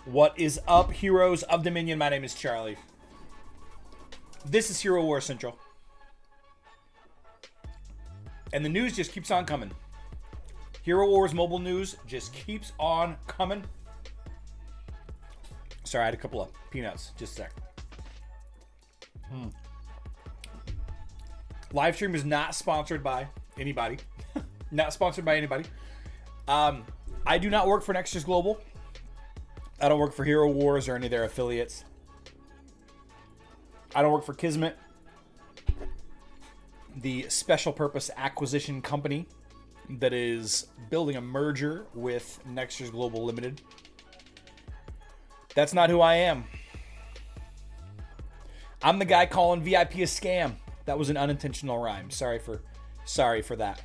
What is up, heroes of Dominion? My name is Charlie. This is Hero War Central. And the news just keeps on coming. Hero Wars mobile news just keeps on coming. Sorry, I had a couple of peanuts. Just a sec. Live stream is not sponsored by anybody. Not sponsored by anybody. I do not work for Nexus Global. I don't work for Hero Wars or any of their affiliates. I don't work for Kismet, the special purpose acquisition company that is building a merger with Nexus Global Limited. That's not who I am. I'm the guy calling VIP a scam. That was an unintentional rhyme. Sorry for that.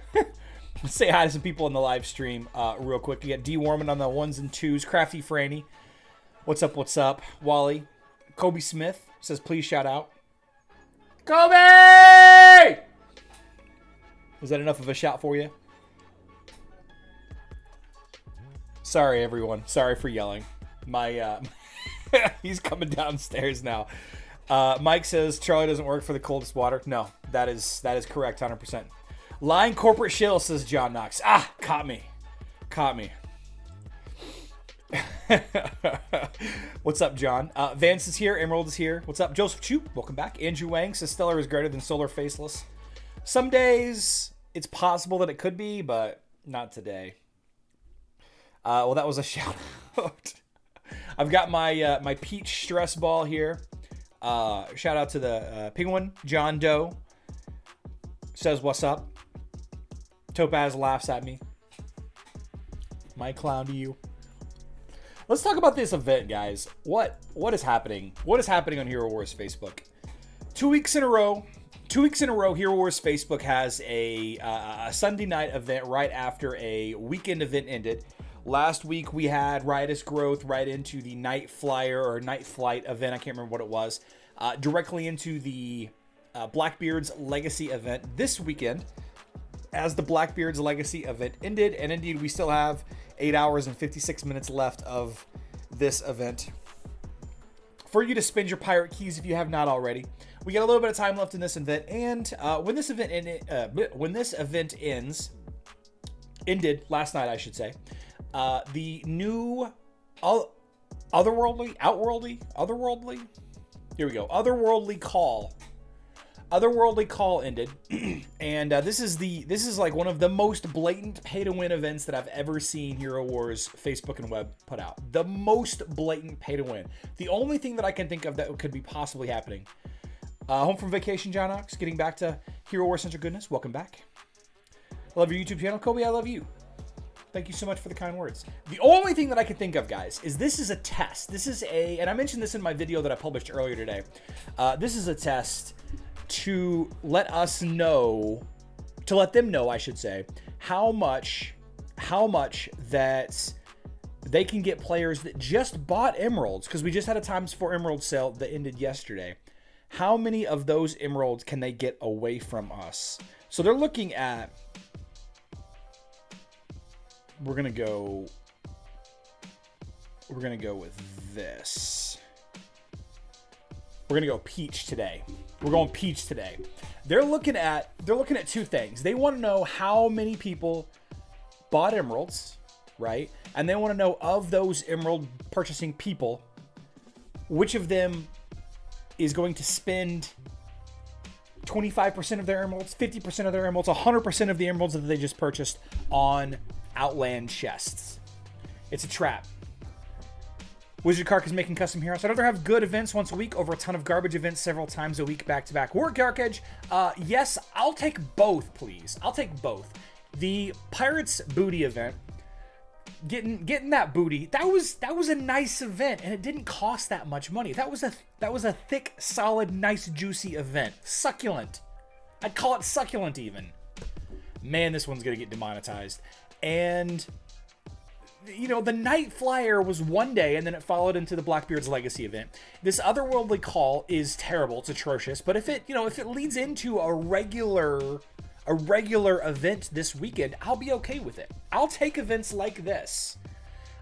Let's say hi to some people in the live stream real quick. You got D Warman on the ones and twos. Crafty Franny. What's up? What's up? Wally. Kobe Smith says, please shout out. Kobe! Was that enough of a shout for you? Sorry, everyone. Sorry for yelling. My he's coming downstairs now. Mike says Charlie doesn't work for the coldest water. No, that is correct, 100%. Lying corporate shill, says John Knox. Ah, caught me. What's up, John? Vance is here. Emerald is here. What's up, Joseph Chu? Welcome back. Andrew Wang says Stellar is greater than Solar Faceless. Some days it's possible that it could be, but not today. Well, that was a shout out. I've got my my peach stress ball here. Shout out to the penguin. John Doe says what's up. Topaz laughs at me. My clown to you. Let's talk about this event, guys. What is happening? What is happening on Hero Wars Facebook? 2 weeks in a row, Hero Wars Facebook has a Sunday night event right after a weekend event ended. Last week we had Riotous Growth right into the Night Flyer or Night Flight event. I can't remember what it was. Directly into the Blackbeard's Legacy event this weekend. As the Blackbeard's Legacy event ended, and indeed we still have 8 hours and 56 minutes left of this event for you to spend your pirate keys if you have not already. We got a little bit of time left in this event, and when this event ended last night, I should say, the new otherworldly call ended. And this is like one of the most blatant pay to win events that I've ever seen Hero Wars Facebook and web put out. The most blatant pay to win. The only thing that I can think of that could be possibly happening. Home from vacation, John Ox, getting back to Hero Wars Central goodness. Welcome back. I love your YouTube channel. Kobe, I love you. Thank you so much for the kind words. The only thing that I can think of, guys, is this is a test. This is and I mentioned this in my video that I published earlier today. This is a test to let us know, to let them know, I should say, how much that they can get players that just bought emeralds, because we just had a ×4 emerald sale that ended yesterday. How many of those emeralds can they get away from us? So they're looking at, we're gonna go with this. We're gonna go peach today. We're going peach today. They're looking at two things. They want to know how many people bought emeralds, right? And they want to know, of those emerald purchasing people, which of them is going to spend 25% of their emeralds, 50% of their emeralds, 100% of the emeralds that they just purchased on Outland chests. It's a trap. Wizard Karkh is making custom heroes. I'd rather have good events once a week over a ton of garbage events several times a week back to back. Work, Dark Edge. Yes, I'll take both, please. I'll take both. The Pirates Booty event, getting that booty, that was a nice event, and it didn't cost that much money. That was a thick, solid, nice, juicy event. Succulent. I'd call it succulent even. Man, this one's gonna get demonetized. And you know, the Night Flyer was one day, and then it followed into the Blackbeard's Legacy event. This otherworldly call is terrible. It's atrocious. But if it leads into a regular event this weekend, I'll be okay with it. I'll take events like this.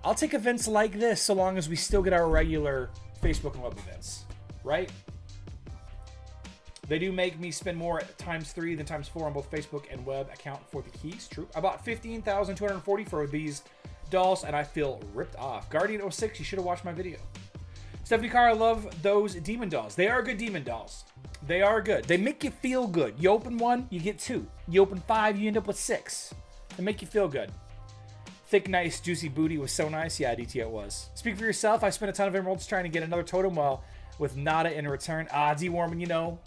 I'll take events like this so long as we still get our regular Facebook and web events, right? They do make me spend more at ×3 than ×4 on both Facebook and web account for the keys. True. I bought 15,240 for these dolls, and I feel ripped off. Guardian 06, you should have watched my video. Stephanie Carr, I love those demon dolls. They are good demon dolls. They are good. They make you feel good. You open one, you get 2. You open 5, you end up with 6. They make you feel good. Thick, nice, juicy booty was so nice. Yeah, DT, it was. Speak for yourself. I spent a ton of emeralds trying to get another totem while with nada in return. Ah, D-Warming, you know.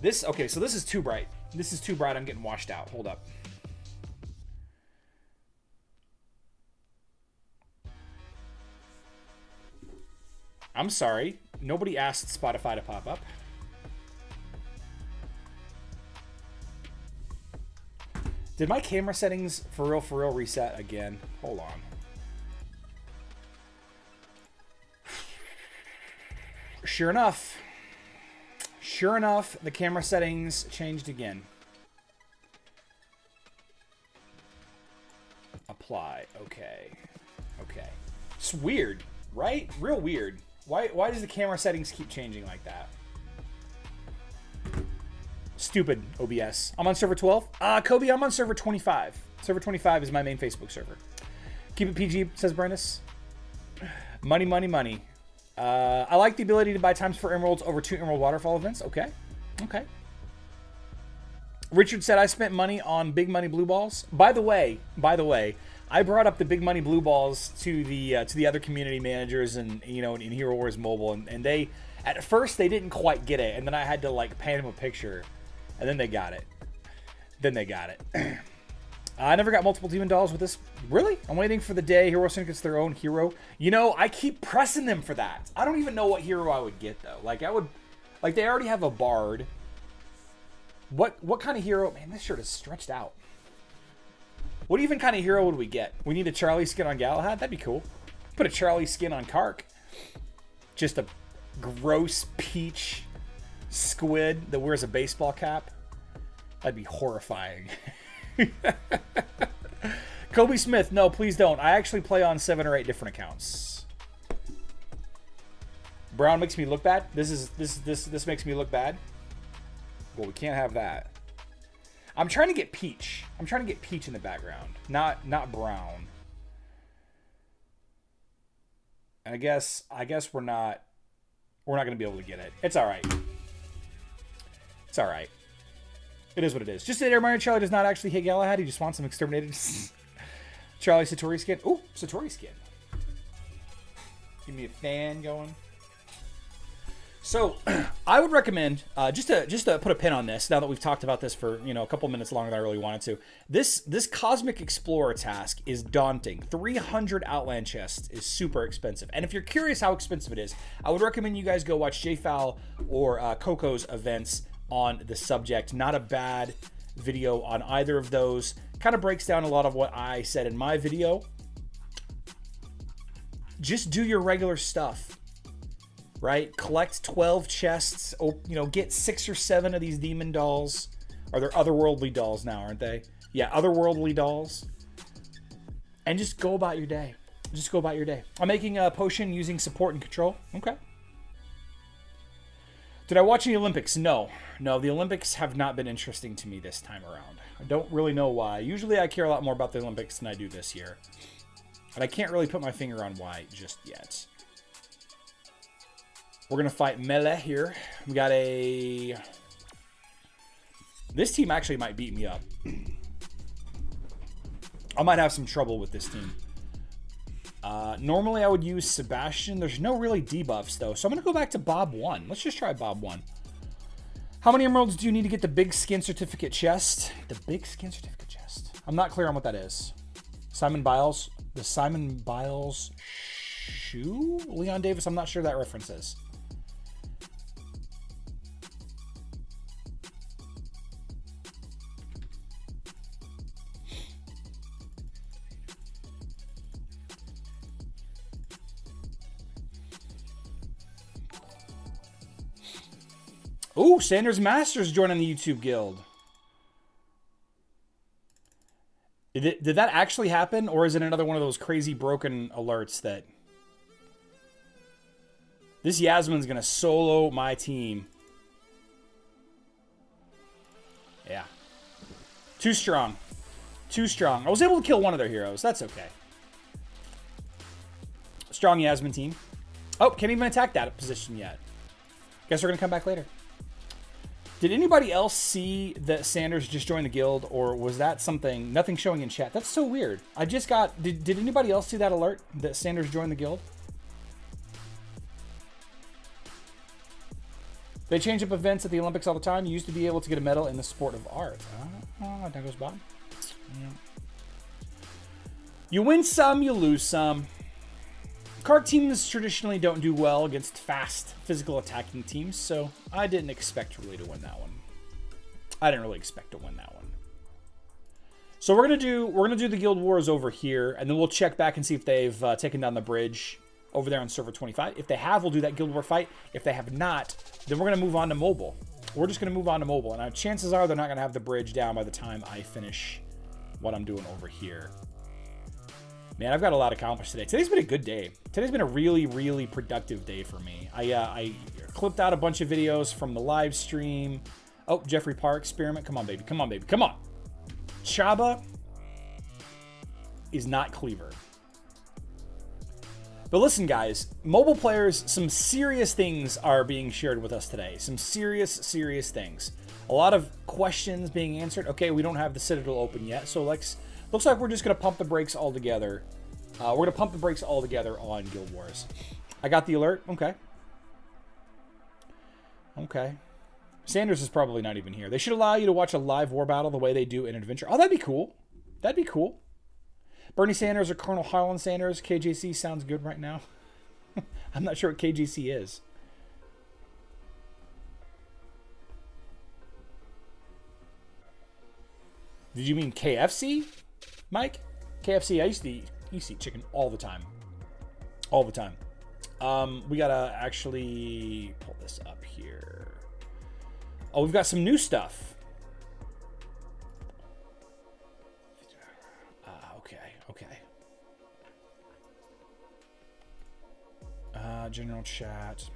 Okay, so this is too bright. This is too bright. I'm getting washed out. Hold up. I'm sorry. Nobody asked Spotify to pop up. Did my camera settings for real reset again? Hold on. Sure enough, the camera settings changed again. Apply. Okay. Okay. It's weird, right? Real weird. Why does the camera settings keep changing like that? Stupid OBS. I'm on server 12. Kobe, I'm on server 25. Server 25 is my main Facebook server. Keep it PG, says Brandis. Money, money, money. I like the ability to buy times for emeralds over 2 emerald waterfall events. Okay. Okay. Richard said I spent money on big money blue balls. By the way, I brought up the big money blue balls to the other community managers and in Hero Wars Mobile, and they at first they didn't quite get it, and then I had to like pan them a picture, and then they got it. I never got multiple demon dolls with this. Really? I'm waiting for the day Hero Sync gets their own hero. I keep pressing them for that. I don't even know what hero I would get though. Like they already have a bard. What kind of hero? Man, this shirt is stretched out. What even kind of hero would we get? We need a Charlie skin on Galahad? That'd be cool. Put a Charlie skin on Karkh. Just a gross peach squid that wears a baseball cap. That'd be horrifying. Kobe Smith, no, please don't. I actually play on 7 or 8 different accounts. Brown makes me look bad. This makes me look bad. Well, we can't have that. I'm trying to get peach. I'm trying to get peach in the background, not brown. And I guess we're not going to be able to get it. It's all right. It's all right. It is what it is. Just that Mario Charlie does not actually hate Galahad. He just wants him exterminated. Charlie Satori skin. Ooh, Satori skin. Give me a fan going. So, I would recommend, just to put a pin on this, now that we've talked about this for, a couple minutes longer than I really wanted to, this Cosmic Explorer task is daunting. 300 Outland chests is super expensive. And if you're curious how expensive it is, I would recommend you guys go watch JFowl or Coco's events on the subject. Not a bad video on either of those. Kind of breaks down a lot of what I said in my video. Just do your regular stuff. Right? Collect 12 chests. Get 6 or 7 of these demon dolls. Or they're otherworldly dolls now, aren't they? Yeah, otherworldly dolls. And just go about your day. Just go about your day. I'm making a potion using support and control. Okay. Did I watch the Olympics? No. No, the Olympics have not been interesting to me this time around. I don't really know why. Usually I care a lot more about the Olympics than I do this year. But I can't really put my finger on why just yet. We're going to fight Melee here. We got a... This team actually might beat me up. I might have some trouble with this team. Normally I would use Sebastian. There's no really debuffs though. So I'm going to go back to Bob 1. Let's just try Bob 1. How many emeralds do you need to get the big skin certificate chest? The big skin certificate chest. I'm not clear on what that is. Simon Biles. The Simon Biles shoe? Leon Davis. I'm not sure that reference is. Ooh, Sanders Masters joining the YouTube guild. Did that actually happen, or is it another one of those crazy broken alerts that... This Yasmin's going to solo my team. Yeah. Too strong. Too strong. I was able to kill one of their heroes. That's okay. Strong Yasmin team. Oh, can't even attack that position yet. Guess we're going to come back later. Did anybody else see that Sanders just joined the guild, or was that something... Nothing showing in chat. That's so weird. I just got... Did anybody else see that alert that Sanders joined the guild? They change up events at the Olympics all the time. You used to be able to get a medal in the sport of art. Oh, that goes by. Yeah. You win some, you lose some. Karkh teams traditionally don't do well against fast, physical attacking teams, so I didn't expect really to win that one. I didn't really expect to win that one. So we're gonna do the guild wars over here, and then we'll check back and see if they've taken down the bridge over there on server 25. If they have, we'll do that guild war fight. If they have not, then we're gonna move on to mobile. We're just gonna move on to mobile, and chances are they're not gonna have the bridge down by the time I finish what I'm doing over here. Man, I've got a lot accomplished today. Today's been a good day. Today's been a really, really productive day for me. I clipped out a bunch of videos from the live stream. Oh, Jeffrey Park experiment. Come on, baby. Come on, baby. Come on. Chaba is not Cleaver. But listen, guys. Mobile players, some serious things are being shared with us today. Some serious, serious things. A lot of questions being answered. Okay, we don't have the Citadel open yet, so looks like we're just going to pump the brakes all together. We're going to pump the brakes all together on Guild Wars. I got the alert. Okay. Okay. Sanders is probably not even here. They should allow you to watch a live war battle the way they do in Adventure. Oh, that'd be cool. That'd be cool. Bernie Sanders or Colonel Harlan Sanders. KJC sounds good right now. I'm not sure what KJC is. Did you mean KFC? Mike? KFC, I used to eat chicken all the time. All the time. We gotta actually pull this up here. Oh, we've got some new stuff. Okay. General chat.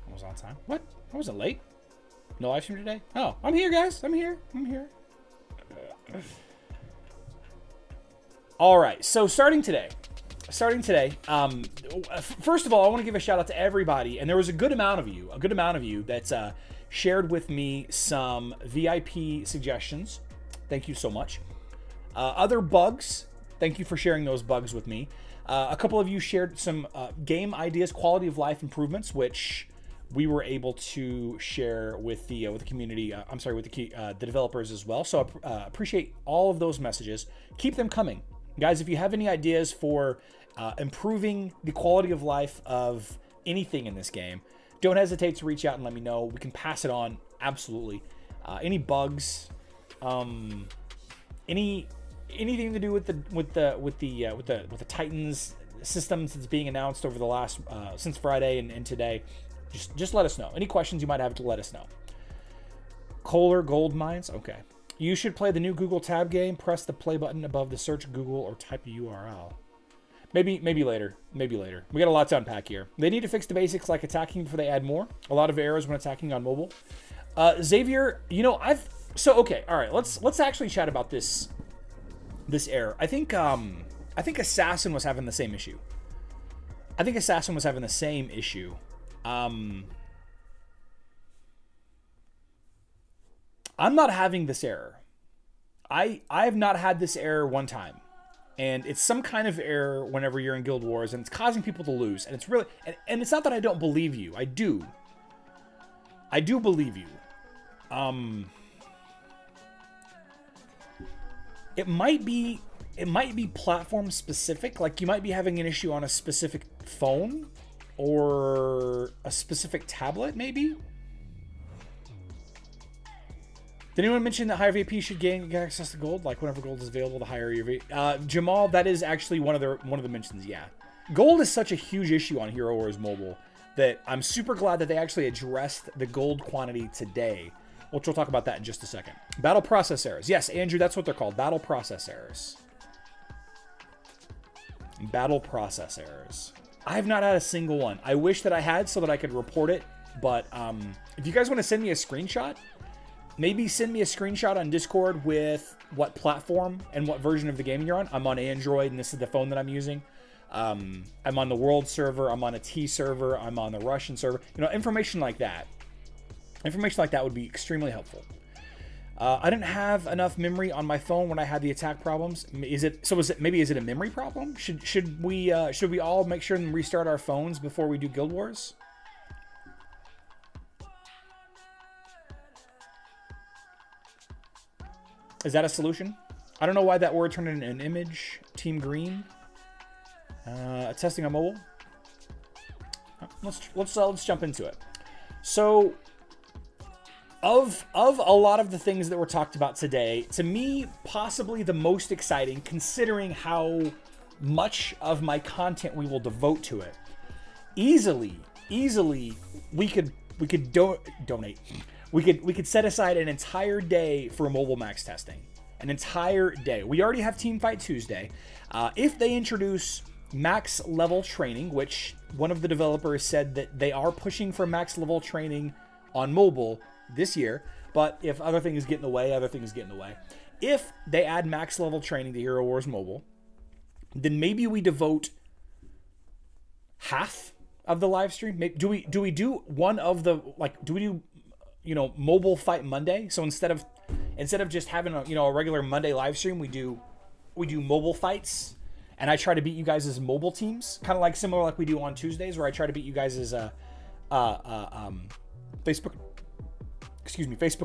I was on time. What? I wasn't late. No live stream today? Oh, I'm here, guys. I'm here. All right. So starting today, first of all, I want to give a shout out to everybody. And there was a good amount of you that's shared with me some VIP suggestions. Thank you so much. Other bugs. Thank you for sharing those bugs with me. A couple of you shared some game ideas, quality of life improvements, which we were able to share with the community. With the developers as well. So I appreciate all of those messages. Keep them coming, guys. If you have any ideas for improving the quality of life of anything in this game, don't hesitate to reach out and let me know. We can pass it on. Absolutely. Any bugs, anything to do with the Titans systems that's being announced over the last since Friday and today. Just let us know. Any questions you might have, to let us know. Kohler Gold Mines. Okay. You should play the new Google Tab game. Press the play button above the search Google or type a URL. Maybe later. Maybe later. We got a lot to unpack here. They need to fix the basics like attacking before they add more. A lot of errors when attacking on mobile. Xavier, okay. All right. Let's actually chat about this error. I think Assassin was having the same issue. I'm not having this error. I have not had this error one time. And it's some kind of error whenever you're in Guild Wars, and it's causing people to lose. And it's really, and it's not that I don't believe you. I do believe you. It might be platform specific. Like you might be having an issue on a specific phone or a specific tablet, maybe. Did anyone mention that higher VP should get access to gold? Like whenever gold is available, the higher your VP. Jamal, that is actually one of the mentions. Yeah, gold is such a huge issue on Hero Wars Mobile that I'm super glad that they actually addressed the gold quantity today which we'll talk about that in just a second. Battle process errors. Yes, Andrew, that's what they're called. Battle process errors. Battle process errors. I have not had a single one. I wish that I had so that I could report it. But if you guys want to send me a screenshot, maybe send me a screenshot on Discord with what platform and what version of the game you're on. I'm on Android, and this is the phone that I'm using. I'm on the world server. I'm on a T server. I'm on the Russian server. You know, information like that. Information like that would be extremely helpful. I didn't have enough memory on my phone when I had the attack problems. Is it a memory problem? Should we all make sure and restart our phones before we do Guild Wars? Is that a solution? I don't know why that word turned into an image. Team Green. Testing on mobile. Let's jump into it. So, of a lot of the things that were talked about today, to me, possibly the most exciting, considering how much of my content we will devote to it. Easily, we could donate. We could set aside an entire day for mobile max testing. An entire day. We already have Team Fight Tuesday. If they introduce max level training, which one of the developers said that they are pushing for max level training on mobile this year, but if other things get in the way, If they add max level training to Hero Wars Mobile, then maybe we devote half of the live stream. Do we do one of the, like, do we do, you know, Mobile Fight Monday? So instead of just having a regular Monday live stream, we do mobile fights, and I try to beat you guys as mobile teams, kind of like similar like we do on Tuesdays, where I try to beat you guys as Facebook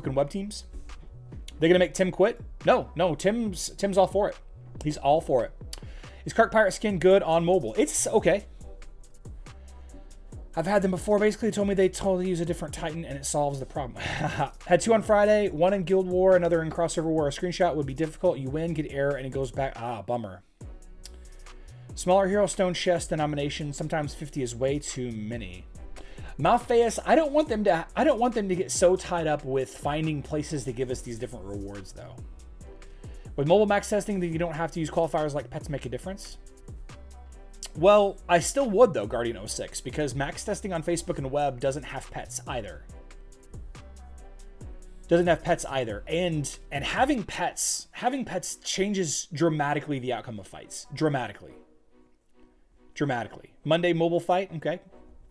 and web teams. They're gonna make Tim quit? No, Tim's all for it. He's all for it. Is Karkh Pirate skin good on mobile? It's okay. I've had them before. Basically told me they totally use a different Titan and it solves the problem. Had 2 on Friday, 1 in Guild War, another in Crossover War. A screenshot would be difficult. You win, get error, and it goes back. Bummer. Smaller Hero Stone chest denomination. Sometimes 50 is way too many. Malphaeus, I don't want them to get so tied up with finding places to give us these different rewards, though. With mobile max testing, that you don't have to use qualifiers like pets make a difference. Well, I still would, though, Guardian 06, because max testing on Facebook and web doesn't have pets either. And having pets changes dramatically the outcome of fights. Dramatically. Monday mobile fight, okay.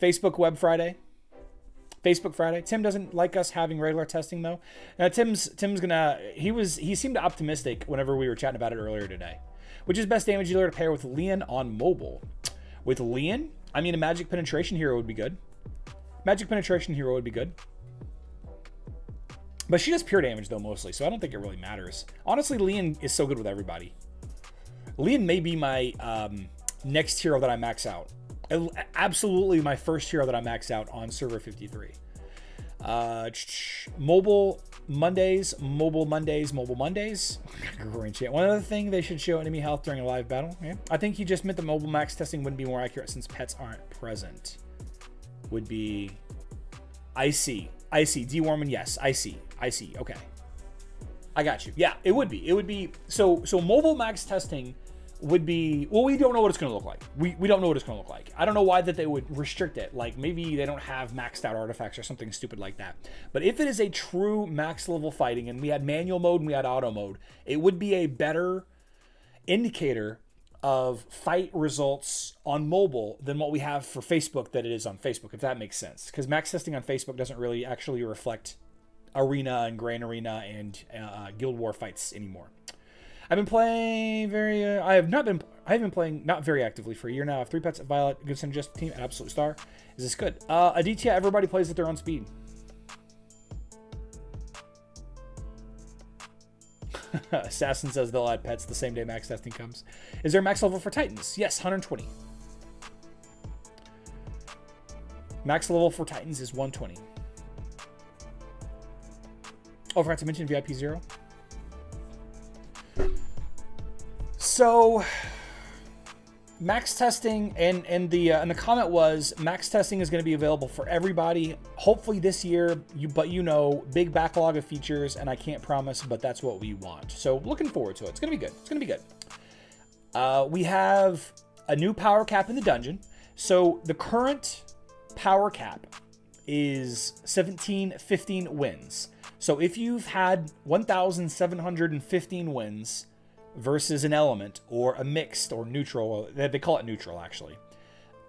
Facebook web Friday. Tim doesn't like us having regular testing, though. Now Tim's gonna, he seemed optimistic whenever we were chatting about it earlier today. Which is best damage dealer to pair with Leon on mobile? With Leon, I mean, a magic penetration hero would be good. But she does pure damage, though, mostly, so I don't think it really matters. Honestly, Leon is so good with everybody. Leon may be my next hero that I max out. Absolutely my first hero that I max out on server 53. Mobile Mondays. One other thing, they should show enemy health during a live battle. Yeah. I think he just meant the mobile max testing wouldn't be more accurate since pets aren't present. Would be... I see. D-Warman, yes. I see. Okay. I got you. Yeah, it would be... So mobile max testing would be... Well, we don't know what it's going to look like. We don't know what it's going to look like. I don't know why that they would restrict it. Like, maybe they don't have maxed out artifacts or something stupid like that. But if it is a true max level fighting, and we had manual mode and we had auto mode, it would be a better indicator of fight results on mobile than what we have for Facebook that it is on Facebook, if that makes sense. Because max testing on Facebook doesn't really actually reflect Arena and Grand Arena and Guild War fights anymore. I've been playing I have been playing not very actively for a year now. I have 3 pets at Violet, good synergistic team, an absolute star. Is this good? Aditya, everybody plays at their own speed. Assassin says they'll add pets the same day max testing comes. Is there a max level for Titans? Yes, 120. Max level for Titans is 120. Oh, I forgot to mention VIP 0. So, max testing, and the comment was max testing is going to be available for everybody, hopefully this year. But big backlog of features, and I can't promise, but that's what we want. So looking forward to it. It's going to be good. It's going to be good. We have a new power cap in the dungeon. So the current power cap is 1715 wins. So if you've had 1,715 wins versus an element or a mixed or neutral, they call it neutral actually,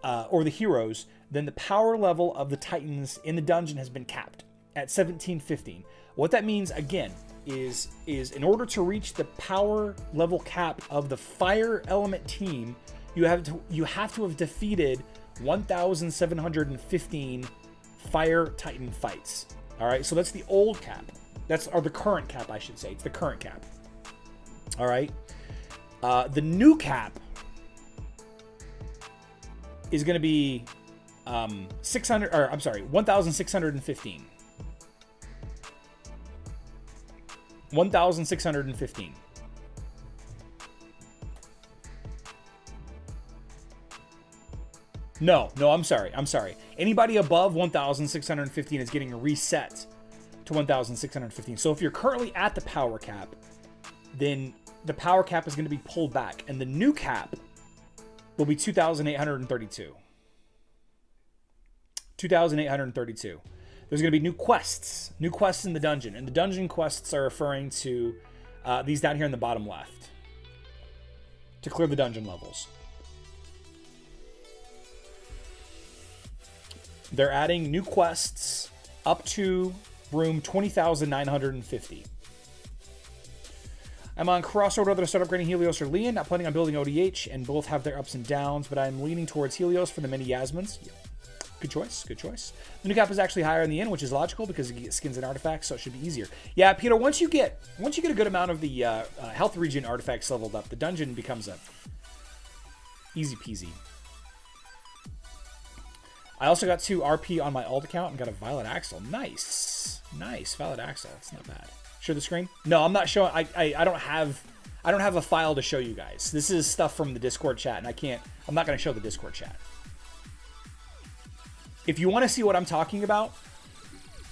or the heroes, then the power level of the Titans in the dungeon has been capped at 1715. What that means again is in order to reach the power level cap of the fire element team, you have to have defeated 1,715 fire Titan fights. All right, so that's the old cap. Or the current cap, I should say. It's the current cap. All right. The new cap is going to be 1,615. 1,615. No, I'm sorry. Anybody above 1,615 is getting reset to 1,615. So if you're currently at the power cap, then the power cap is going to be pulled back, and the new cap will be 2,832. 2,832. There's going to be new quests in the dungeon, and the dungeon quests are referring to these down here in the bottom left to clear the dungeon levels. They're adding new quests up to room 20,950. I'm on crossroad whether to start upgrading Helios or Leon. Not planning on building ODH, and both have their ups and downs, but I'm leaning towards Helios for the many Yasmins. Yeah. Good choice. The new cap is actually higher in the end, which is logical because you get skins and artifacts, so it should be easier. Yeah, Peter, once you get a good amount of the health regen artifacts leveled up, the dungeon becomes a easy peasy. I also got 2 RP on my alt account and got a Violet Axle. Nice. Violet Axle. That's not bad. Show the screen? No, I'm not showing. I don't have a file to show you guys. This is stuff from the Discord chat, and I'm not going to show the Discord chat. If you want to see what I'm talking about,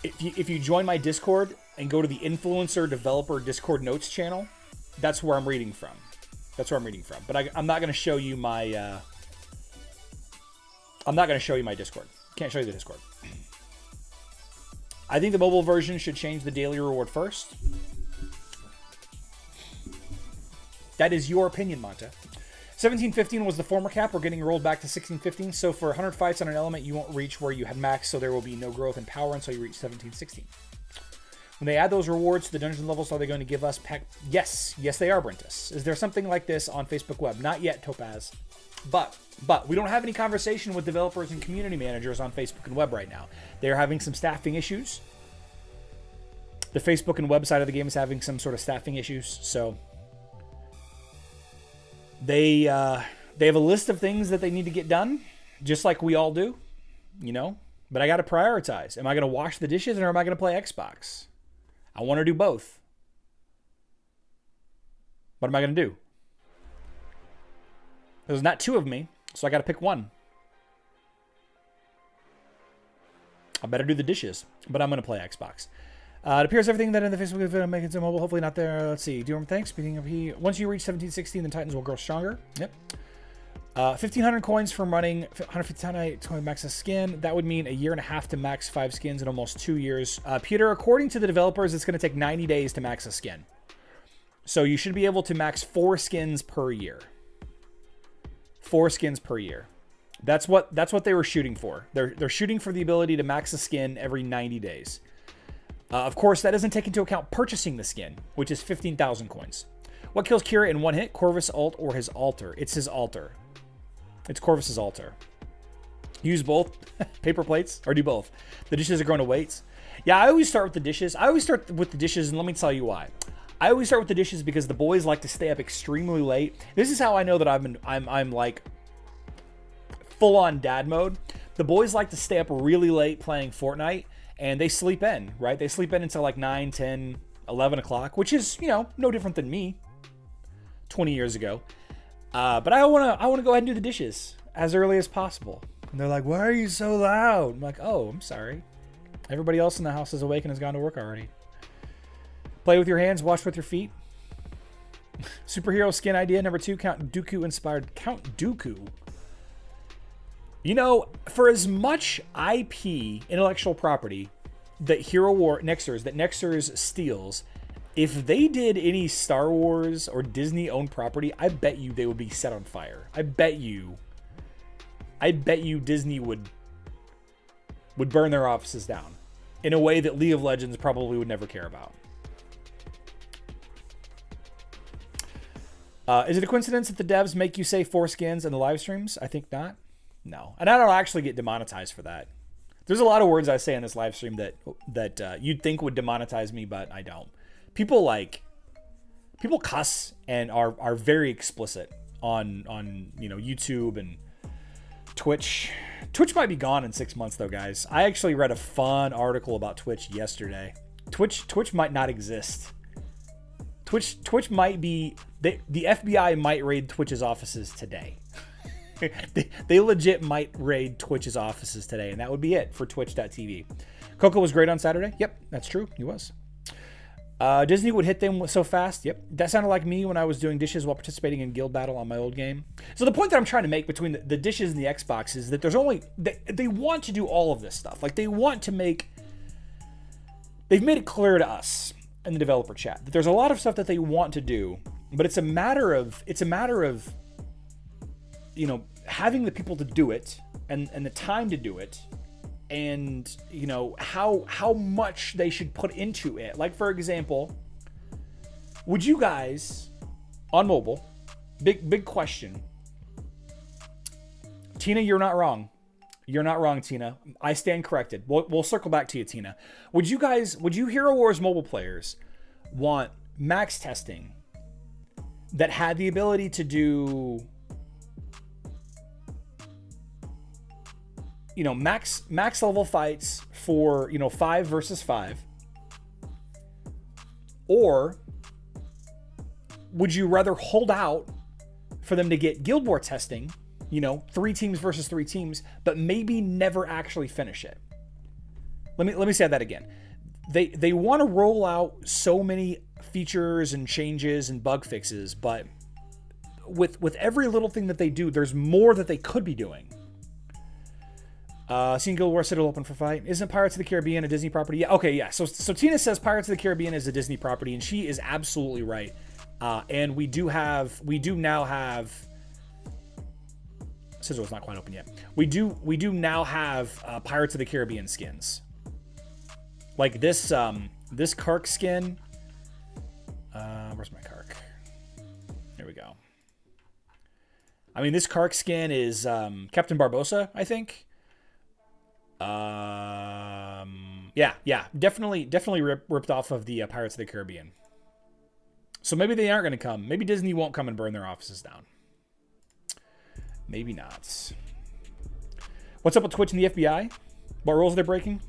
if you join my Discord and go to the Influencer Developer Discord Notes channel, that's where I'm reading from. But I'm not going to show you my. I'm not going to show you my Discord. Can't show you the Discord. I think the mobile version should change the daily reward first. That is your opinion, Monta. 1715 was the former cap. We're getting rolled back to 1615. So for 100 fights on an element, you won't reach where you had max, so there will be no growth in power until you reach 1716. When they add those rewards to the dungeon levels, are they going to give us pack? Yes, they are, Brentus. Is there something like this on Facebook Web? Not yet, Topaz. But we don't have any conversation with developers and community managers on Facebook and web right now. They're having some staffing issues. The Facebook and web side of the game is having some sort of staffing issues. So they have a list of things that they need to get done, just like we all do, But I got to prioritize. Am I going to wash the dishes or am I going to play Xbox? I want to do both. What am I going to do? There's not 2 of me, so I got to pick one. I better do the dishes, but I'm going to play Xbox. It appears everything that in the Facebook video makes it mobile. Hopefully not there. Let's see. Do you thanks? Speaking of once you reach 1716, the Titans will grow stronger. Yep. 1,500 coins from running 150 Titanite to max a skin. That would mean a year and a half to max 5 skins in almost 2 years. Peter, according to the developers, it's going to take 90 days to max a skin. So you should be able to max 4 skins per year. 4 skins per year. That's what they were shooting for. They're shooting for the ability to max a skin every 90 days. Of course, that doesn't take into account purchasing the skin, which is 15,000 coins. What kills Kira in one hit? Corvus ult or his altar? It's his altar. It's Corvus's altar. Use both paper plates or do both. The dishes are going to weights. Yeah, I always start with the dishes. And let me tell you why. I always start with the dishes because the boys like to stay up extremely late. This is how I know that I'm like full on dad mode. The boys like to stay up really late playing Fortnite, and they sleep in, right? They sleep in until like 9, 10, 11 o'clock, which is, no different than me 20 years ago. But I want to go ahead and do the dishes as early as possible. And they're like, why are you so loud? I'm like, oh, I'm sorry. Everybody else in the house is awake and has gone to work already. Play with your hands, wash with your feet. Superhero skin idea number 2, Count Dooku inspired. Count Dooku. You know, for as much IP, intellectual property, that Nexters steals, if they did any Star Wars or Disney owned property, I bet you they would be set on fire. I bet you Disney would burn their offices down in a way that League of Legends probably would never care about. Is it a coincidence that the devs make you say 4 skins in the live streams? I think not. No. And I don't actually get demonetized for that. There's a lot of words I say in this live stream that you'd think would demonetize me, but I don't. People cuss and are very explicit on YouTube and Twitch. Twitch might be gone in 6 months though, guys. I actually read a fun article about Twitch yesterday. Twitch might not exist. Twitch might be the FBI might raid Twitch's offices today. they legit might raid Twitch's offices today, and that would be it for Twitch.tv. Coco was great on Saturday. Yep, that's true. He was. Disney would hit them so fast. Yep, that sounded like me when I was doing dishes while participating in Guild Battle on my old game. So the point that I'm trying to make between the dishes and the Xbox is that there's only they want to do all of this stuff. Like they've made it clear to us in the developer chat that there's a lot of stuff that they want to do, but it's a matter of having the people to do it and the time to do it, and how much they should put into it. Like, for example, would you guys on mobile, big question, Tina, you're not wrong, Tina, I stand corrected. We'll circle back to you, Tina. Would you Hero Wars mobile players want max testing that had the ability to do max level fights for 5 versus 5, or would you rather hold out for them to get Guild War testing, 3 teams versus 3 teams, but maybe never actually finish it? Let me say that again. They want to roll out so many features and changes and bug fixes, but with every little thing that they do, there's more that they could be doing. Seeing Guild Wars Citadel open for fight. Isn't Pirates of the Caribbean a Disney property? Yeah, okay, yeah. So Tina says Pirates of the Caribbean is a Disney property, and she is absolutely right. And we do now have Sizzle's not quite open yet. We do now have Pirates of the Caribbean skins. Like this Karkh skin. Where's my Karkh? There we go. I mean, this Karkh skin is Captain Barbossa, I think. Yeah, definitely ripped off of the Pirates of the Caribbean. So maybe they aren't going to come. Maybe Disney won't come and burn their offices down. Maybe not. What's up with Twitch and the FBI? What rules are they breaking?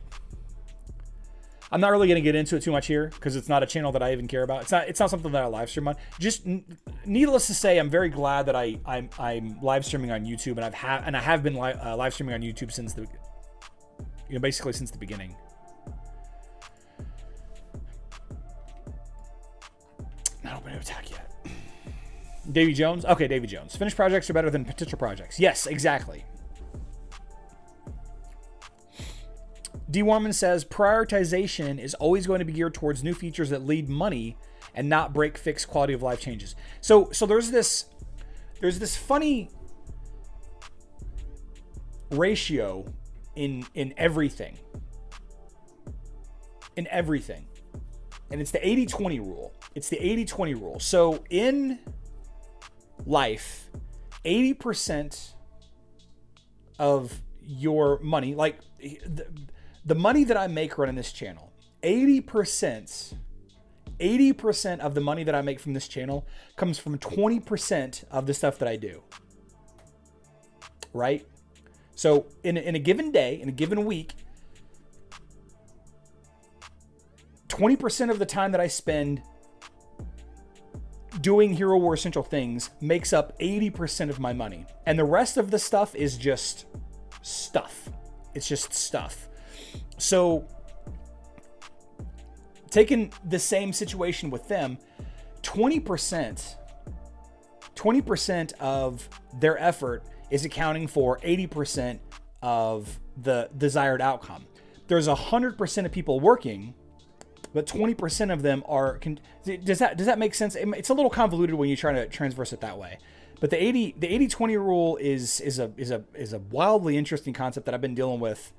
I'm not really going to get into it too much here because it's not a channel that I even care about. It's not something that I live stream on. Just needless to say, I'm very glad that I'm live streaming on YouTube, and I have been live streaming on YouTube since basically since the beginning. Not open to attack yet. Davy Jones. Okay, Davy Jones. Finished projects are better than potential projects. Yes, exactly. D. Warman says prioritization is always going to be geared towards new features that lead money and not break fixed quality of life changes. So there's this funny ratio in everything. In everything. And it's the 80-20 rule. It's the 80-20 rule. So in life, 80% of your money, like the money that I make running this channel, 80% of the money that I make from this channel comes from 20% of the stuff that I do. Right? So in a given day, in a given week, 20% of the time that I spend doing Hero War Essential things makes up 80% of my money. And the rest of the stuff is just stuff. It's just stuff. So taking the same situation with them, 20% of their effort is accounting for 80% of the desired outcome. There's 100% of people working, but 20% of them are. Does that make sense? It's a little convoluted when you try to transverse it that way. But the 80-20 rule is a wildly interesting concept that I've been dealing with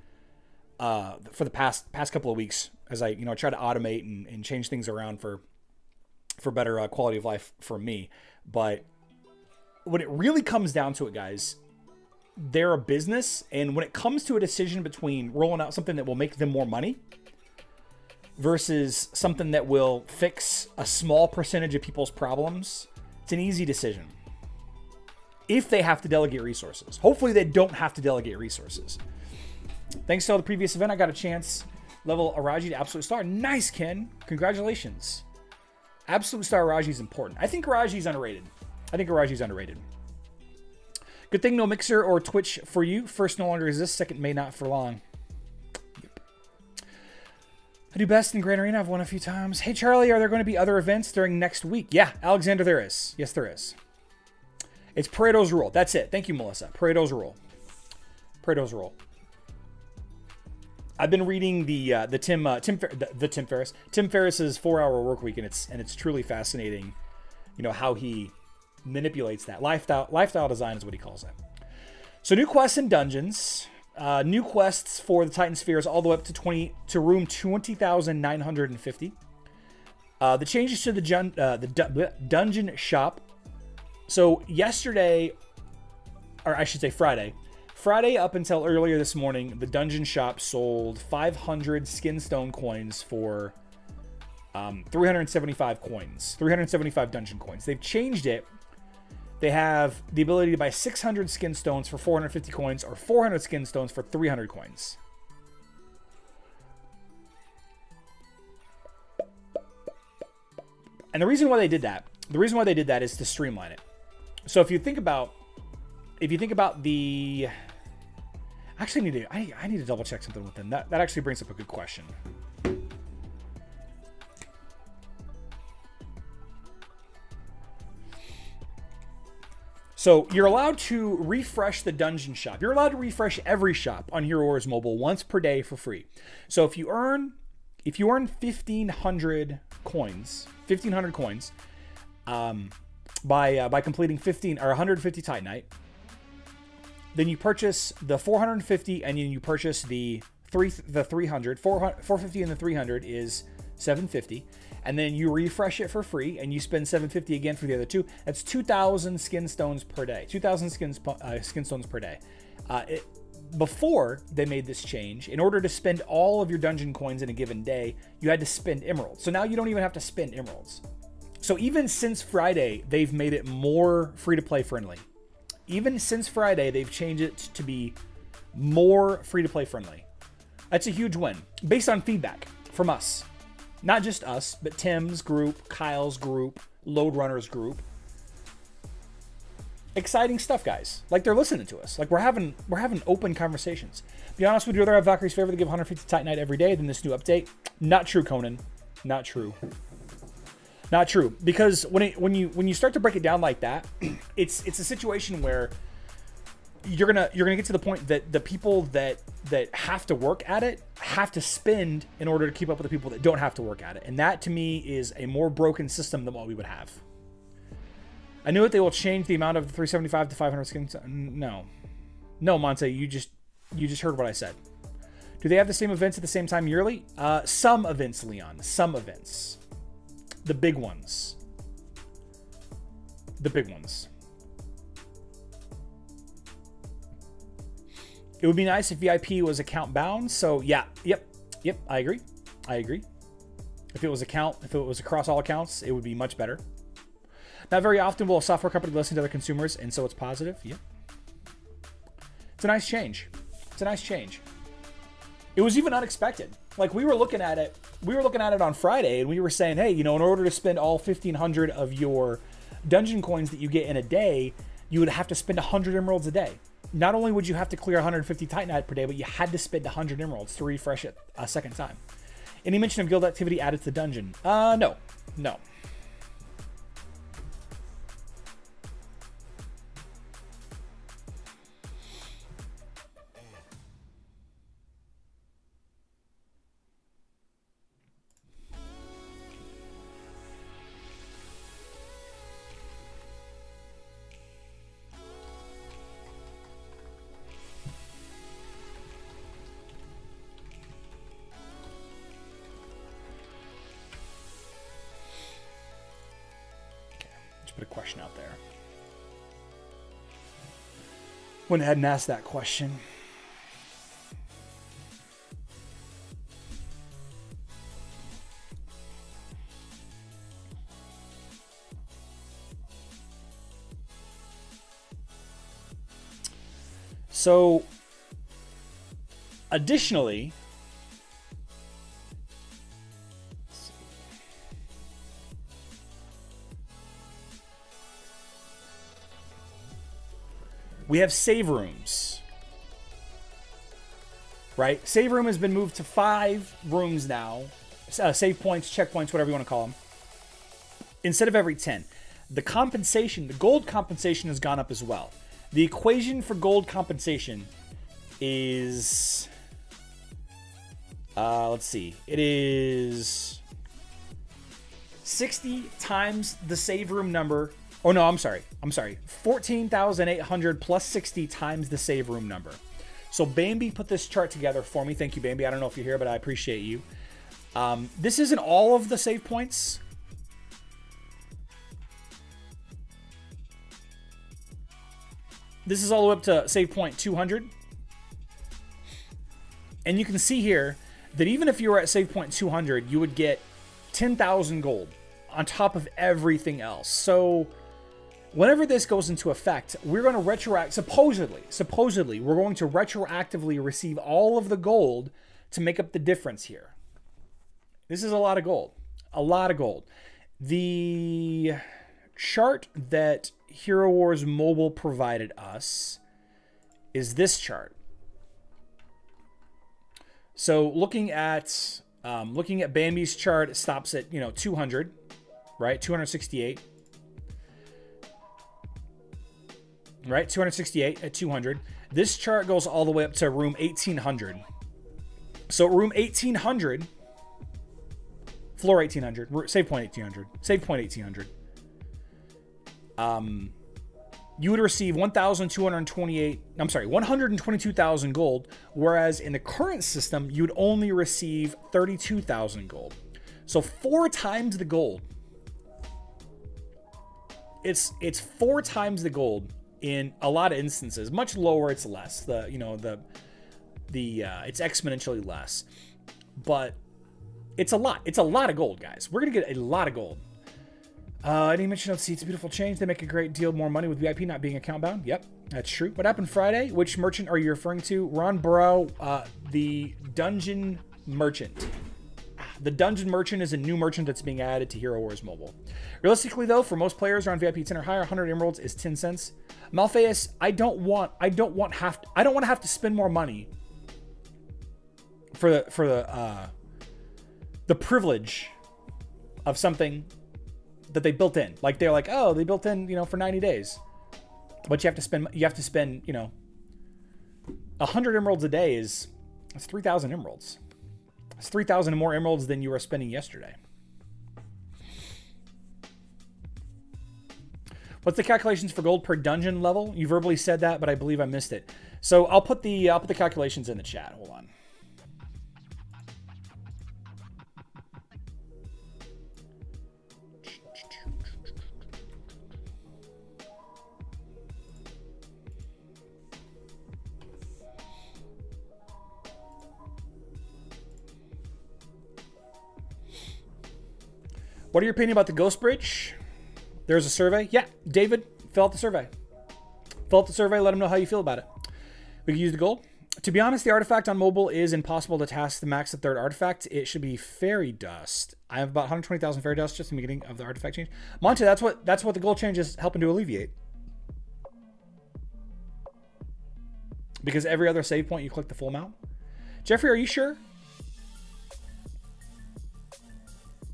for the past couple of weeks as I try to automate and change things around for better quality of life for me. But when it really comes down to it, guys, they're a business, and when it comes to a decision between rolling out something that will make them more money versus something that will fix a small percentage of people's problems, it's an easy decision. If they have to delegate resources. Hopefully they don't have to delegate resources. Thanks to the previous event, I got a chance. Level Araji to Absolute Star. Nice, Ken. Congratulations. Absolute Star Araji is important. I think Araji's underrated. Good thing no Mixer or Twitch for you. First no longer exists. Second may not for long. Yep. I do best in Grand Arena. I've won a few times. Hey, Charlie, are there going to be other events during next week? Yeah, Alexander, there is. Yes, there is. It's Pareto's rule. That's it. Thank you, Melissa. Pareto's rule. I've been reading Tim Ferriss's 4-hour work week, and it's truly fascinating, how he manipulates that. Lifestyle design is what he calls it. So new quests and dungeons, new quests for the Titan spheres all the way up to room 20,950. The changes to the dungeon shop. So yesterday, or I should say Friday up until earlier this morning, the dungeon shop sold 500 skinstone coins for 375 coins, 375 dungeon coins. They've changed it. They have the ability to buy 600 skin stones for 450 coins or 400 skin stones for 300 coins. And the reason why they did that is to streamline it. So if you think about the, actually I need to double check something with them. That actually brings up a good question. So you're allowed to refresh the dungeon shop. You're allowed to refresh every shop on Hero Wars Mobile once per day for free. So if you earn 1,500 coins, by completing 15 or 150 Titanite, then you purchase the 450 and then you purchase the 300. 450 and the 300 is 750. And then you refresh it for free, and you spend 750 again for the other two. That's 2,000 skin stones per day. 2,000 skin stones per day. Before they made this change, in order to spend all of your dungeon coins in a given day, you had to spend emeralds. So now you don't even have to spend emeralds. So even since Friday, they've made it more free-to-play friendly. Even since Friday, they've changed it to be more free-to-play friendly. That's a huge win, based on feedback from us. Not just us, but Tim's group, Kyle's group, Loadrunner's group. Exciting stuff, guys. Like, they're listening to us. Like, we're having open conversations. Be honest, would you rather have Valkyrie's Favor to give 150 Titanite every day than this new update? Not true, Conan. Not true. Not true. Because when you start to break it down like that, it's a situation where you're gonna get to the point that the people that have to work at it have to spend in order to keep up with the people that don't have to work at it. And that, to me, is a more broken system than what we would have. I knew that they will change the amount of the 375 to 500 skins. No, Monte, you just heard what I said. Do they have the same events at the same time yearly? Some events, Leon. Some events. The big ones. The big ones. It would be nice if VIP was account bound. So yeah, yep, I agree. If it was across all accounts, it would be much better. Not very often will a software company listen to other consumers, and so it's positive. Yep. It's a nice change. It was even unexpected. Like, we were looking at it on Friday, and we were saying, hey, in order to spend all 1,500 of your dungeon coins that you get in a day, you would have to spend 100 emeralds a day. Not only would you have to clear 150 Titanite per day, but you had to spend 100 emeralds to refresh it a second time. Any mention of guild activity added to the dungeon? No. Put a question out there. Went ahead and asked that question. So, additionally, we have save rooms, right? Save room has been moved to 5 rooms now. Save points, checkpoints, whatever you want to call them. Instead of every 10. The compensation, the gold compensation has gone up as well. The equation for gold compensation is, let's see. It is 60 times the save room number. Oh, no, I'm sorry. 14,800 plus 60 times the save room number. So Bambi put this chart together for me. Thank you, Bambi. I don't know if you're here, but I appreciate you. This isn't all of the save points. This is all the way up to save point 200. And you can see here that even if you were at save point 200, you would get 10,000 gold on top of everything else. So whenever this goes into effect, we're going to supposedly, we're going to retroactively receive all of the gold to make up the difference here. This is a lot of gold. A lot of gold. The chart that Hero Wars Mobile provided us is this chart. So looking at Bambi's chart, it stops at 200, right? 268. Right, 268 at 200. This chart goes all the way up to room 1800. So room 1800, floor 1800, save point 1800, save point 1800. You would receive 122,000 gold, whereas in the current system, you'd only receive 32,000 gold. So 4 times the gold. It's 4 times the gold. In a lot of instances, much lower, it's less. It's exponentially less, but it's a lot. It's a lot of gold, guys. We're gonna get a lot of gold. Any mention of seats? Beautiful change. They make a great deal more money with VIP not being account bound. Yep, that's true. What happened Friday? Which merchant are you referring to? Ron Burrow, the dungeon merchant. The dungeon merchant is a new merchant that's being added to Hero Wars Mobile. Realistically, though, for most players around VIP 10 or higher, 100 emeralds is 10 cents. Malpheus, I don't want to have to spend more money for the privilege of something that they built in. Like they're like, oh, they built in, for 90 days. But you have to spend 100 emeralds a day that's 3,000 emeralds. It's 3,000 more emeralds than you were spending yesterday. What's the calculations for gold per dungeon level? You verbally said that, but I believe I missed it. So I'll put the calculations in the chat. Hold on. What are your opinion about the Ghost Bridge? There's a survey. Yeah, David, fill out the survey. Fill out the survey. Let them know how you feel about it. We can use the gold. To be honest, the artifact on mobile is impossible to task the max the third artifact. It should be fairy dust. I have about 120,000 fairy dust just in the beginning of the artifact change. Monte, that's what the gold change is helping to alleviate. Because every other save point you click the full amount. Jeffrey, are you sure?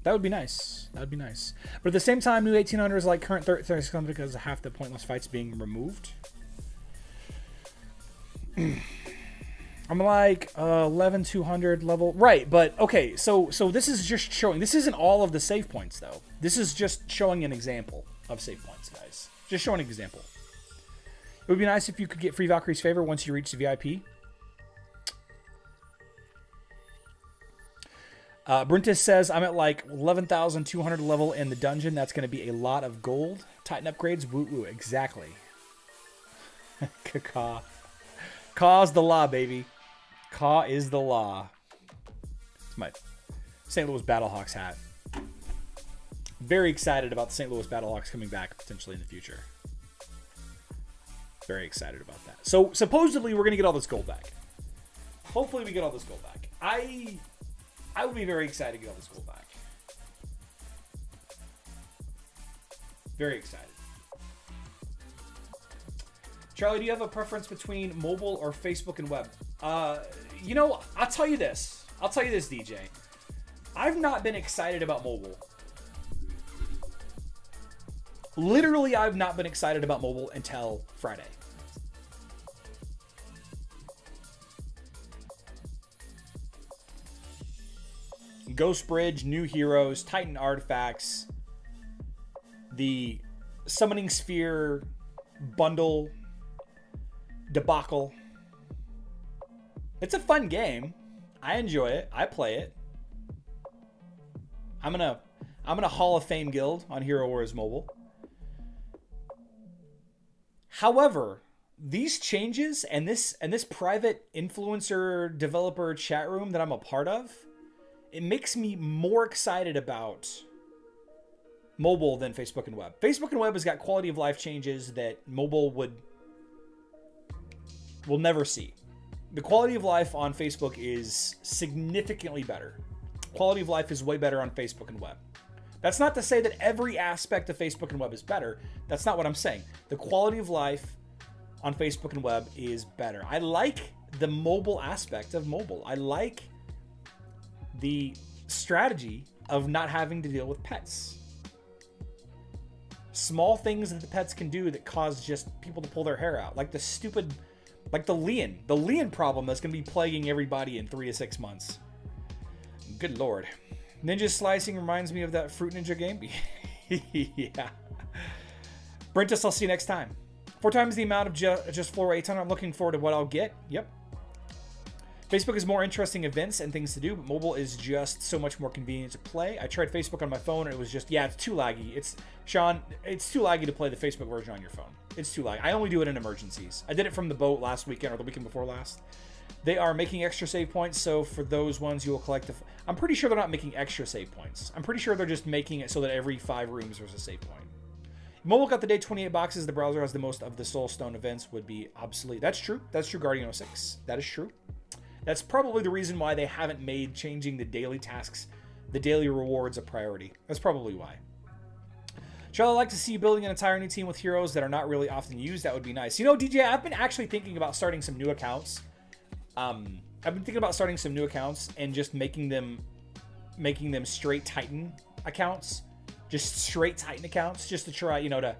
That would be nice. That would be nice. But at the same time, new 1800 is like current 3600 because half the pointless fights being removed. I'm like 11,200 level. Right, but okay, so this is just showing. This isn't all of the save points, though. This is just showing an example of save points, guys. Just showing an example. It would be nice if you could get free Valkyrie's Favor once you reach the VIP. Brintus says, I'm at like 11,200 level in the dungeon. That's going to be a lot of gold. Titan upgrades. Woo woo. Exactly. Caw. Caw's the law, baby. Caw is the law. It's my St. Louis Battlehawks hat. Very excited about the St. Louis Battlehawks coming back potentially in the future. Very excited about that. So supposedly we're going to get all this gold back. Hopefully we get all this gold back. I would be very excited to get all this gold back. Very excited. Charlie, do you have a preference between mobile or Facebook and web? You know, I'll tell you this. DJ. I've not been excited about mobile. Literally, I've not been excited about mobile until Friday. Ghost Bridge, new heroes, Titan artifacts, the Summoning Sphere bundle debacle. It's a fun game. I enjoy it. I play it. I'm gonna Hall of Fame guild on Hero Wars Mobile. However, these changes and this private influencer developer chat room that I'm a part of, it makes me more excited about mobile than Facebook and web. Facebook and web has got quality of life changes that mobile will never see. The quality of life on Facebook is significantly better. Quality of life is way better on Facebook and web. That's not to say that every aspect of Facebook and web is better. That's not what I'm saying. The quality of life on Facebook and web is better. I like the mobile aspect of mobile. I like the strategy of not having to deal with pets. Small things that the pets can do that cause just people to pull their hair out. Like the Leon. The Leon problem that's going to be plaguing everybody in 3 to 6 months. Good Lord. Ninja slicing reminds me of that Fruit Ninja game. Yeah. Brentus, I'll see you next time. 4 times the amount of just floor 800. I'm looking forward to what I'll get. Yep. Facebook is more interesting events and things to do, but mobile is just so much more convenient to play. I tried Facebook on my phone, and it was just, yeah, it's too laggy. It's too laggy to play the Facebook version on your phone. It's too laggy. I only do it in emergencies. I did it from the boat last weekend or the weekend before last. They are making extra save points, so for those ones you will collect I'm pretty sure they're not making extra save points. I'm pretty sure they're just making it so that every 5 rooms there's a save point. Mobile got the day 28 boxes. The browser has the most of the Soulstone events would be obsolete. That's true. That's true, Guardian 06. That is true. That's probably the reason why they haven't made changing the daily tasks, the daily rewards a priority. That's probably why. Shall I like to see you building an entire new team with heroes that are not really often used? That would be nice. You know, DJ, I've been actually thinking about starting some new accounts. And just making them straight Titan accounts. Just straight Titan accounts, just to try, you know,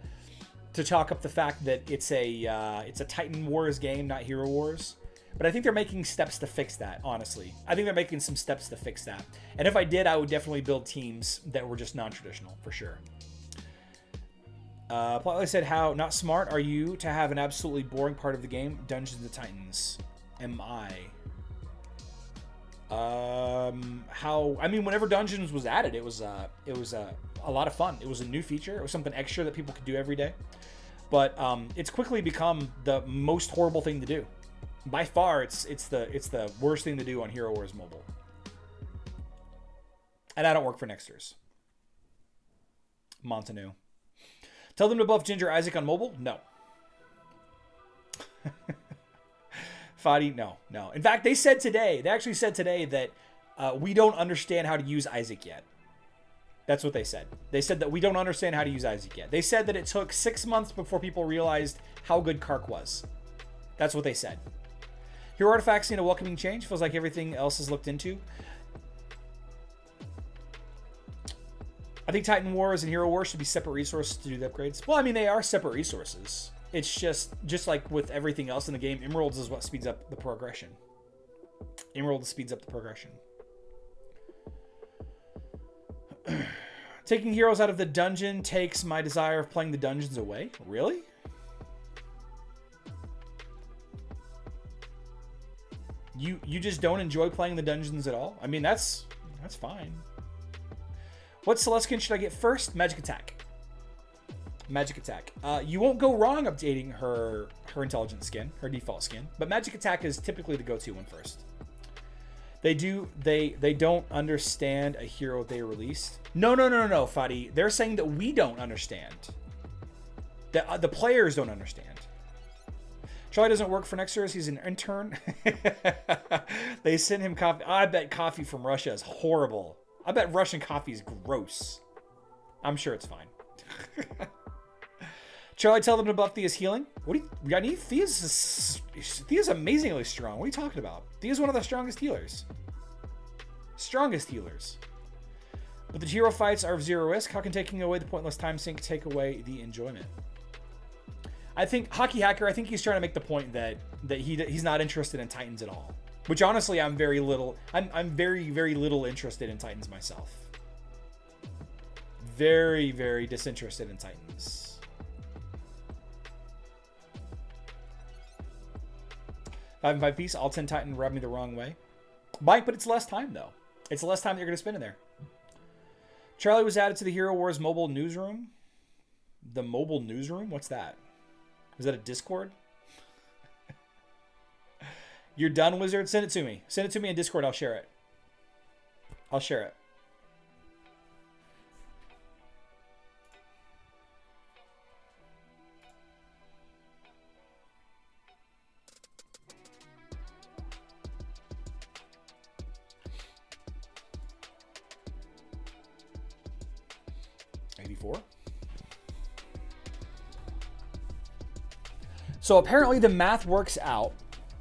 to chalk up the fact that it's a Titan Wars game, not Hero Wars. But I think they're making steps to fix that, honestly. I think they're making some steps to fix that. And if I did, I would definitely build teams that were just non-traditional, for sure. Politely said, how not smart are you to have an absolutely boring part of the game, Dungeons and Titans? Am I? Whenever Dungeons was added, it was a lot of fun. It was a new feature. It was something extra that people could do every day. But it's quickly become the most horrible thing to do. By far, it's the worst thing to do on Hero Wars Mobile. And I don't work for Nexters. Montanu. Tell them to buff Ginger Isaac on mobile? No. Fadi, no. In fact, they actually said today that we don't understand how to use Isaac yet. That's what they said. They said that we don't understand how to use Isaac yet. They said that it took 6 months before people realized how good Karkh was. That's what they said. Hero artifacts need a welcoming change. Feels like everything else is looked into. I think Titan Wars and Hero Wars should be separate resources to do the upgrades. Well, I mean, they are separate resources. It's just like with everything else in the game, Emeralds is what speeds up the progression. Emerald speeds up the progression. Taking heroes out of the dungeon takes my desire of playing the dungeons away. Really? You just don't enjoy playing the dungeons at all? I mean, that's fine. What Celestian should I get first? Magic Attack. Magic Attack. You won't go wrong updating her intelligence skin, her default skin, but Magic Attack is typically the go-to one first. They don't understand a hero they released. No, Fadi. They're saying that we don't understand. That the players don't understand. Charlie doesn't work for next year. He's an intern. They sent him coffee. I bet coffee from Russia is horrible. I bet Russian coffee is gross. I'm sure it's fine. Charlie, tell them to buff Thea's healing. What do you got? Any Thea's amazingly strong. What are you talking about? Thea's one of the strongest healers. Strongest healers. But the hero fights are of zero risk. How can taking away the pointless time sink take away the enjoyment? I think Hockey Hacker, I think he's trying to make the point that he's not interested in Titans at all. Which honestly, I'm very little interested in Titans myself. Very, very disinterested in Titans. 5 and 5 piece, all 10 Titan rubbed me the wrong way. Mike, but it's less time though. It's less time that you're going to spend in there. Charlie was added to the Hero Wars mobile newsroom. The mobile newsroom? What's that? Is that a Discord? You're done, Wizard? Send it to me. Send it to me in Discord. I'll share it. I'll share it. So apparently the math works out.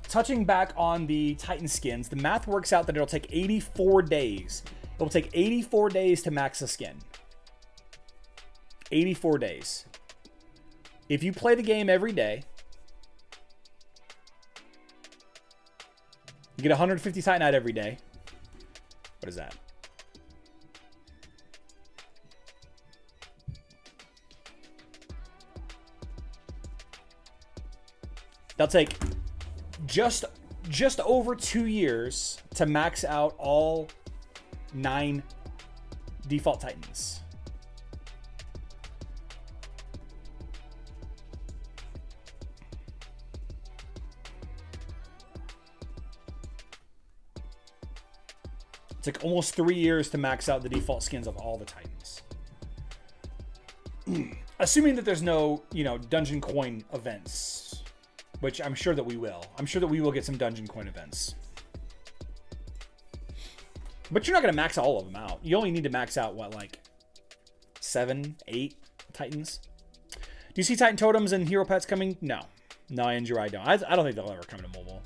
Touching back on the Titan skins, the math works out that it'll take 84 days. It will take 84 days to max a skin. 84 days. If you play the game every day, you get 150 Titanite every day. What is that? That'll take just over 2 years to max out all 9 default Titans. It's like almost 3 years to max out the default skins of all the Titans. Assuming that there's no, dungeon coin events. Which I'm sure that we will. I'm sure that we will get some dungeon coin events. But you're not going to max all of them out. You only need to max out, what, like 7, 8 Titans? Do you see Titan Totems and Hero Pets coming? No. No, Andrew, I don't. I don't think they'll ever come to mobile.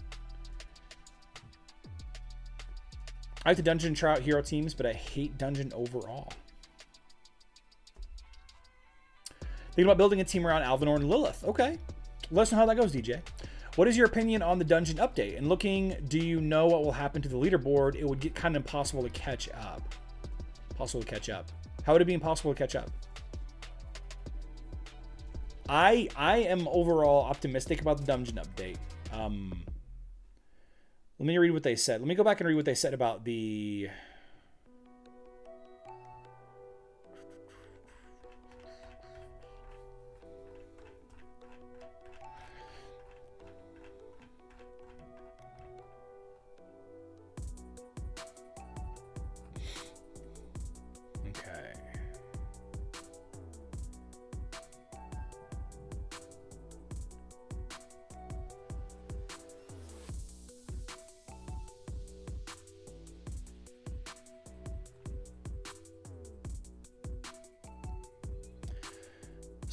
I like the dungeon try out hero teams, but I hate dungeon overall. Thinking about building a team around Alvinor and Lilith. Okay. Let us know how that goes, DJ. What is your opinion on the dungeon update? And looking, do you know what will happen to the leaderboard? It would get kind of impossible to catch up. Possible to catch up. How would it be impossible to catch up? I am overall optimistic about the dungeon update. Let me read what they said. Let me go back and read what they said about the...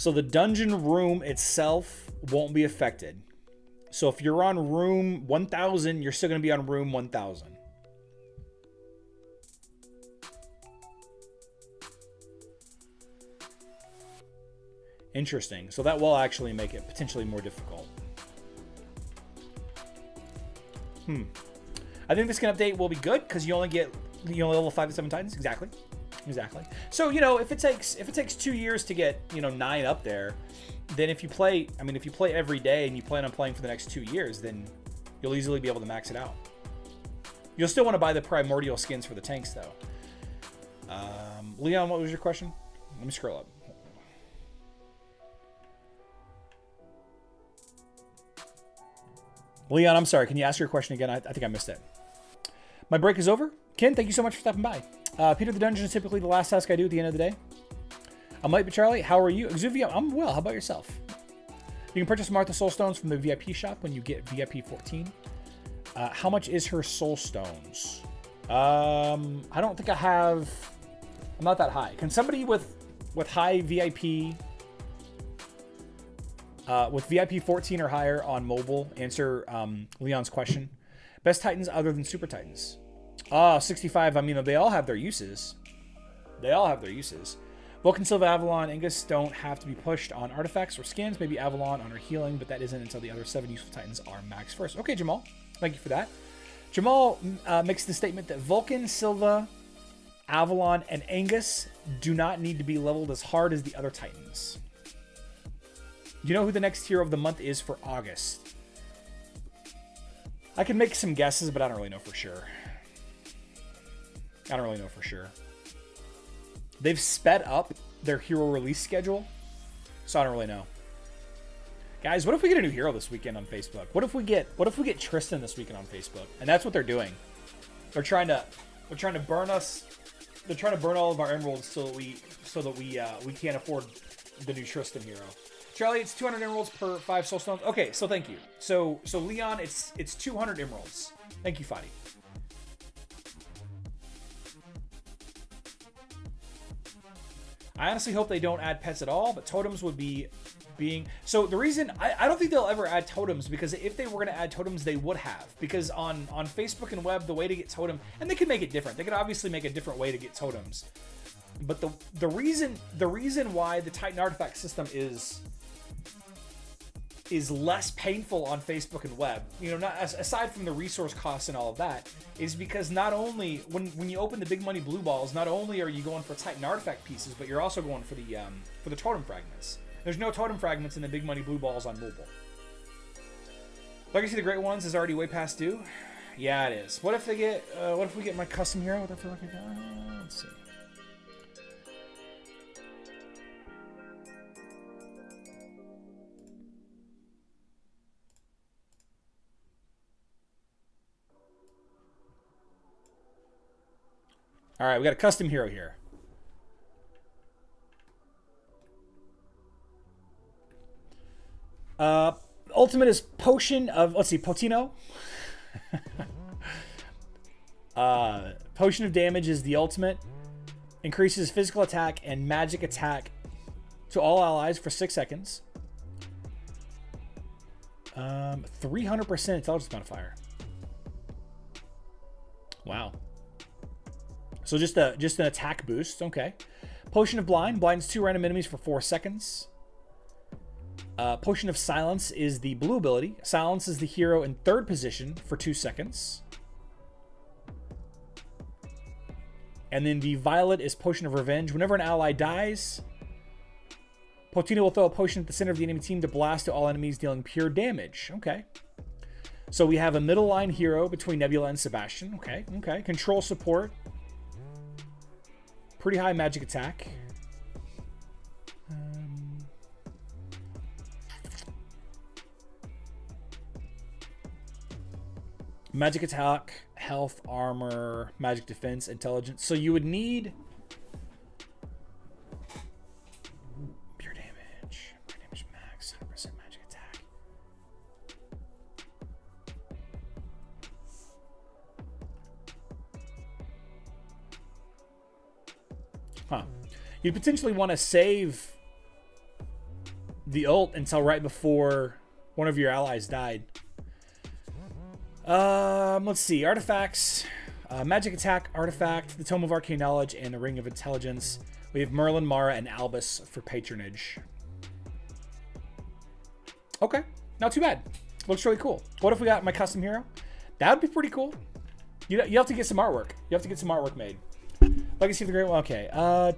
So the dungeon room itself won't be affected. So if you're on room 1000, you're still going to be on room 1000. Interesting. So that will actually make it potentially more difficult. I think this skin update will be good because you only level 5 to 7 Titans. Exactly. So, you know, if it takes 2 years to get, you know, 9 up there, then if you play every day and you plan on playing for the next 2 years, then you'll easily be able to max it out. You'll still want to buy the primordial skins for the tanks though. Leon, what was your question? Let me scroll up. Leon, I'm sorry. Can you ask your question again? I think I missed it. My break is over. Ken, thank you so much for stopping by. Peter the Dungeon is typically the last task I do at the end of the day. I'm Light but Charlie. How are you? Exuvia, I'm well. How about yourself? You can purchase Martha Soul Stones from the VIP shop when you get VIP 14. How much is her Soul Stones? I don't think I have... I'm not that high. Can somebody with high VIP... with VIP 14 or higher on mobile, answer Leon's question. Best Titans other than Super Titans. 65. I mean, they all have their uses. Vulcan, Silva, Avalon, Angus don't have to be pushed on artifacts or skins. Maybe Avalon on her healing, but that isn't until the other 7 useful Titans are max first. Okay, Jamal. Thank you for that. Jamal makes the statement that Vulcan, Silva, Avalon, and Angus do not need to be leveled as hard as the other Titans. Do you know who the next hero of the month is for August? I can make some guesses, but I don't really know for sure. They've sped up their hero release schedule, so I don't really know. Guys, what if we get a new hero this weekend on Facebook? What if we get Tristan this weekend on Facebook? And that's what they're doing. They're trying to burn us. They're trying to burn all of our emeralds so that we can't afford the new Tristan hero. Charlie, it's 200 emeralds per 5 soul stones. Okay, so thank you. So Leon, it's 200 emeralds. Thank you, Fadi. I honestly hope they don't add pets at all, but totems would be being... So the reason... I don't think they'll ever add totems, because if they were going to add totems, they would have. Because on Facebook and web, the way to get totem... And they could make it different. They could obviously make a different way to get totems. But the reason why the Titan artifact system is less painful on Facebook and web, you know, not aside from the resource costs and all of that, is because not only when you open the big money blue balls, not only are you going for Titan artifact pieces, but you're also going for the totem fragments. There's no totem fragments in the big money blue balls on mobile. Legacy of the Great Ones is already way past due. Yeah, it is. What if we get my custom hero? What if we look at that? Let's see. All right, we got a custom hero here. Ultimate is Potion of, let's see, Potino. Potion of Damage is the ultimate. Increases physical attack and magic attack to all allies for 6 seconds. 300% intelligence modifier. Wow. So just an attack boost, okay. Potion of Blind, blinds 2 random enemies for 4 seconds. Potion of Silence is the blue ability. Silences the hero in 3rd position for 2 seconds. And then the violet is Potion of Revenge. Whenever an ally dies, Potino will throw a potion at the center of the enemy team to blast to all enemies, dealing pure damage. Okay. So we have a middle line hero between Nebula and Sebastian. Okay. Control support. Pretty high magic attack. Magic attack, health, armor, magic defense, intelligence. So you would need pure damage max, 100% magic attack. Huh. You'd potentially want to save the ult until right before one of your allies died. Let's see. Artifacts. Magic attack, artifact, the Tome of Arcane Knowledge, and the Ring of Intelligence. We have Merlin, Mara, and Albus for patronage. Okay. Not too bad. Looks really cool. What if we got my custom hero? That would be pretty cool. You have to get some artwork. You have to get some artwork made. Legacy of the Great One. Okay.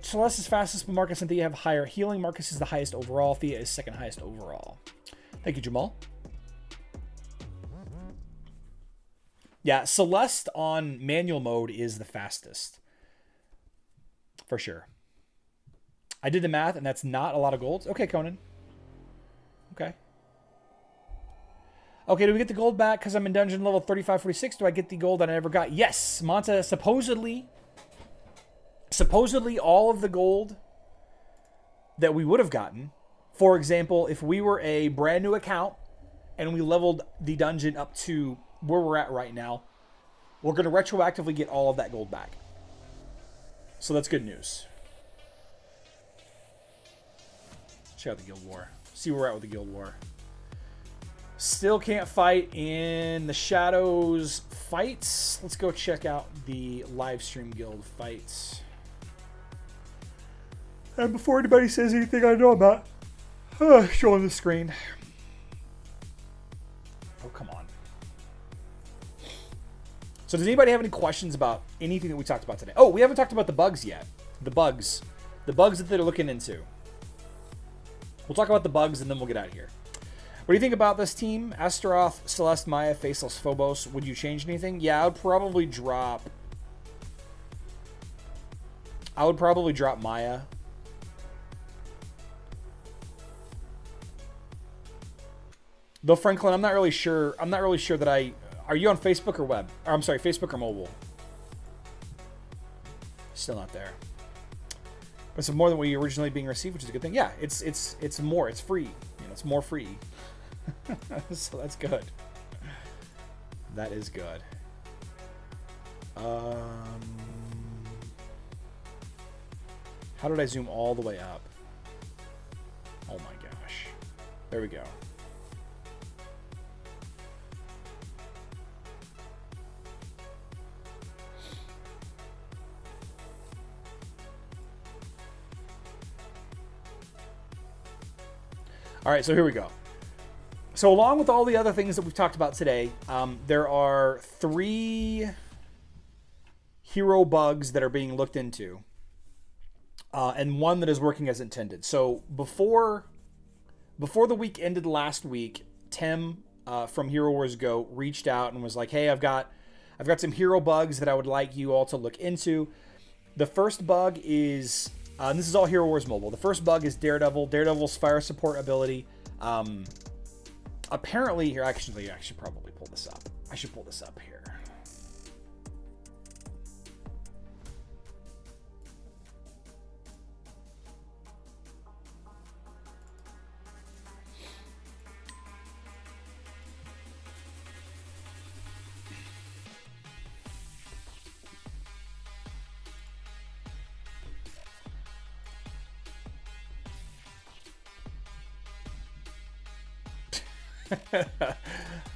Celeste is fastest, but Marcus and Thea have higher healing. Marcus is the highest overall. Thea is second highest overall. Thank you, Jamal. Yeah, Celeste on manual mode is the fastest. For sure. I did the math, and that's not a lot of golds. Okay, Conan. Okay. Okay, do we get the gold back because I'm in dungeon level 3546? Do I get the gold that I never got? Yes, Manta, supposedly all of the gold that we would have gotten, for example, if we were a brand new account and we leveled the dungeon up to where we're at right now, we're going to retroactively get all of that gold back. So that's good news. Check out the Guild War. See where we're at with the Guild War. Still can't fight in the Shadows fights. Let's go check out the live stream guild fights. And before anybody says anything I know about, show on the screen. Oh, come on. So does anybody have any questions about anything that we talked about today? Oh, we haven't talked about the bugs yet. The bugs that they're looking into. We'll talk about the bugs and then we'll get out of here. What do you think about this team? Astroth, Celeste, Maya, Faceless, Phobos. Would you change anything? Yeah, I would probably drop Maya. Though Franklin, I'm not really sure that I... Are you on Facebook or web? Or, I'm sorry, Facebook or mobile? Still not there. But it's more than what you originally being received, which is a good thing. Yeah, it's more. It's free. You know, it's more free. So that's good. That is good. How did I zoom all the way up? Oh my gosh. There we go. All right, so here we go. So along with all the other things that we've talked about today, there are 3 hero bugs that are being looked into, and one that is working as intended. So before the week ended last week, Tim from Hero Wars Go reached out and was like, "Hey, I've got some hero bugs that I would like you all to look into." The first bug is, and this is all Hero Wars Mobile. The first bug is Daredevil. Daredevil's fire support ability. Apparently, here, actually, I should probably pull this up. I should pull this up here.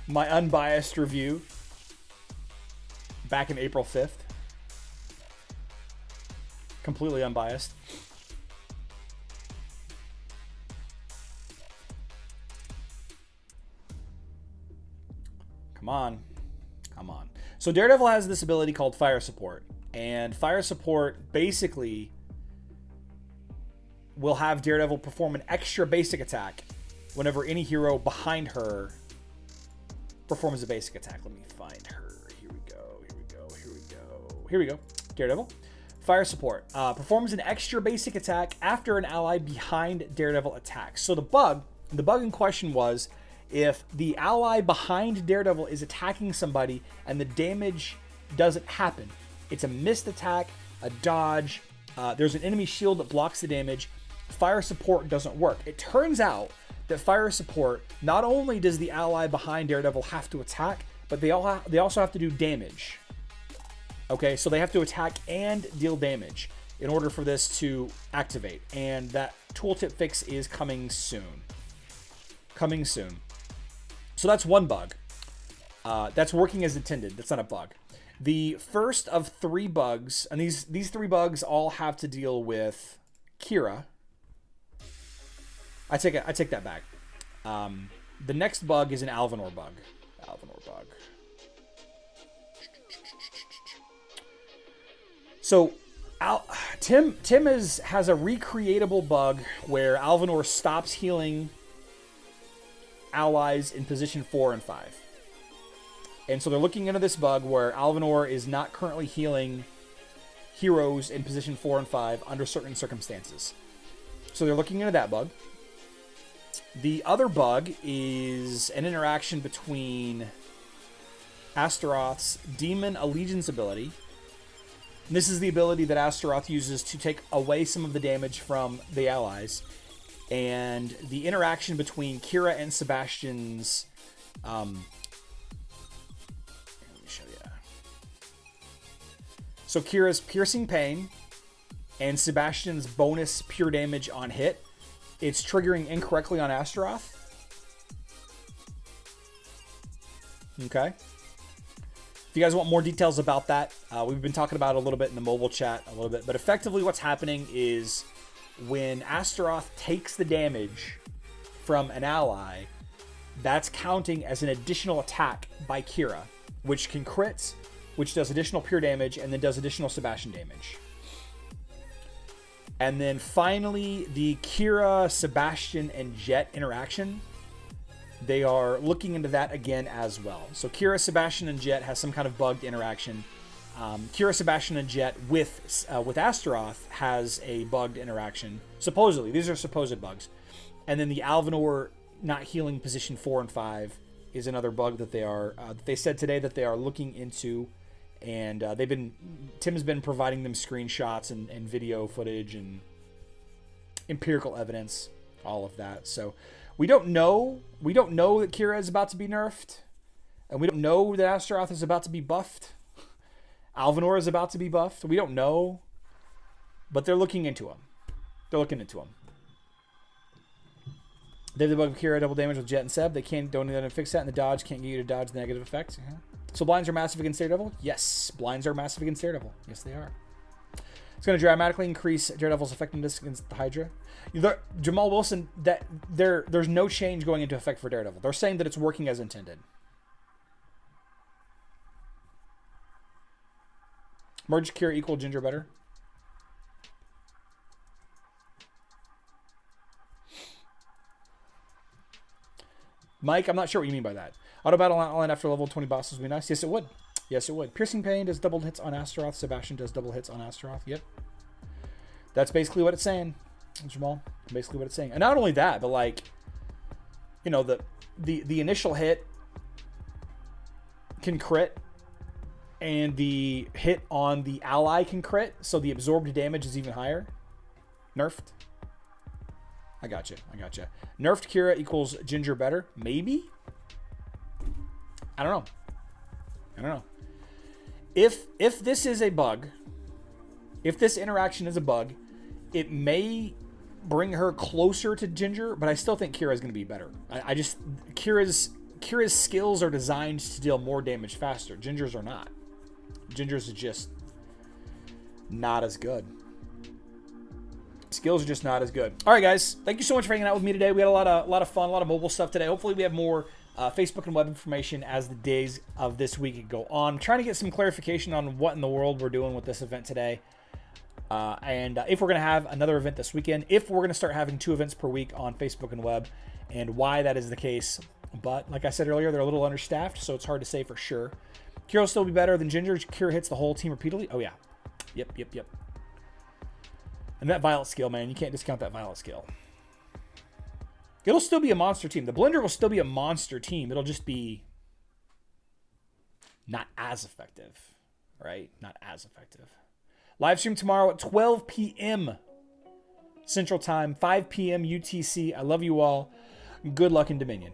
My unbiased review back in April 5th. Completely unbiased. Come on. So Daredevil has this ability called Fire Support. And Fire Support basically will have Daredevil perform an extra basic attack whenever any hero behind her performs a basic attack. Let me find her. Here we go. Daredevil. Fire Support. Performs an extra basic attack after an ally behind Daredevil attacks. So the bug in question was if the ally behind Daredevil is attacking somebody and the damage doesn't happen. It's a missed attack, a dodge. There's an enemy shield that blocks the damage. Fire Support doesn't work. It turns out that Fire Support, not only does the ally behind Daredevil have to attack, but they also have to do damage. Okay, so they have to attack and deal damage in order for this to activate. And that tooltip fix is coming soon. coming soon. So that's one bug. That's working as intended. That's not a bug. The first of 3 bugs, and these 3 bugs all have to deal with Kira. I take that back. The next bug is an Alvanor bug. Alvanor bug. So Tim has a recreatable bug where Alvanor stops healing allies in position 4 and 5. And so they're looking into this bug where Alvanor is not currently healing heroes in position 4 and 5 under certain circumstances. So they're looking into that bug. The other bug is an interaction between Astroth's Demon Allegiance ability. And this is the ability that Astroth uses to take away some of the damage from the allies. And the interaction between Kira and Sebastian's... let me show you. So Kira's Piercing Pain and Sebastian's bonus pure damage on hit. It's triggering incorrectly on Astroth. Okay. If you guys want more details about that, we've been talking about it a little bit in the mobile chat a little bit. But effectively what's happening is when Astroth takes the damage from an ally, that's counting as an additional attack by Kira, which can crit, which does additional pure damage, and then does additional Sebastian damage. And then finally, the Kira, Sebastian, and Jet interaction. They are looking into that again as well. So Kira, Sebastian, and Jet has some kind of bugged interaction. Kira, Sebastian, and Jet with Astroth has a bugged interaction. Supposedly. These are supposed bugs. And then the Alvanor not healing position 4 and 5 is another bug that they said today that they are looking into. And Tim's been providing them screenshots and video footage and empirical evidence, all of that. So we don't know that Kira is about to be nerfed, and we don't know that Astroth is about to be buffed. Alvanor is about to be buffed. We don't know, but they're looking into him. They're looking into him. They have the bug of Kira double damage with Jet and Seb. They don't need to fix that, and the dodge can't get you to dodge the negative effects. Yeah. So blinds are massive against Daredevil? Yes, blinds are massive against Daredevil. Yes, they are. It's going to dramatically increase Daredevil's effectiveness against the Hydra. Jamal Wilson, there's no change going into effect for Daredevil. They're saying that it's working as intended. Merge Kira equal Ginger better. Mike, I'm not sure what you mean by that. Auto battle online after level 20 bosses would be nice. Yes, it would. Yes, it would. Piercing Pain does double hits on Astroth. Sebastian does double hits on Astroth. Yep. That's basically what it's saying, Jamal. Basically what it's saying. And not only that, but like, the initial hit can crit, and the hit on the ally can crit, so the absorbed damage is even higher. Nerfed. I gotcha. Nerfed Kira equals Ginger better? Maybe? I don't know. If this is a bug, if this interaction is a bug, it may bring her closer to Ginger, but I still think Kira is going to be better. Kira's skills are designed to deal more damage faster. Ginger's are not. Ginger's are just not as good. Skills are just not as good. All right, guys. Thank you so much for hanging out with me today. We had a lot of fun, a lot of mobile stuff today. Hopefully we have more Facebook and web information as the days of this week go on. I'm trying to get some clarification on what in the world we're doing with this event today. And if we're going to have another event this weekend, if we're going to start having 2 events per week on Facebook and web, and why that is the case. But like I said earlier, they're a little understaffed, so it's hard to say for sure. Kira will still be better than Ginger. Kira hits the whole team repeatedly. Oh, yeah. Yep. And that Violet skill, man, you can't discount that Violet skill. It'll still be a monster team. The Blender will still be a monster team. It'll just be not as effective, right? Not as effective. Live stream tomorrow at 12 p.m. Central Time, 5 p.m. UTC. I love you all. Good luck in Dominion.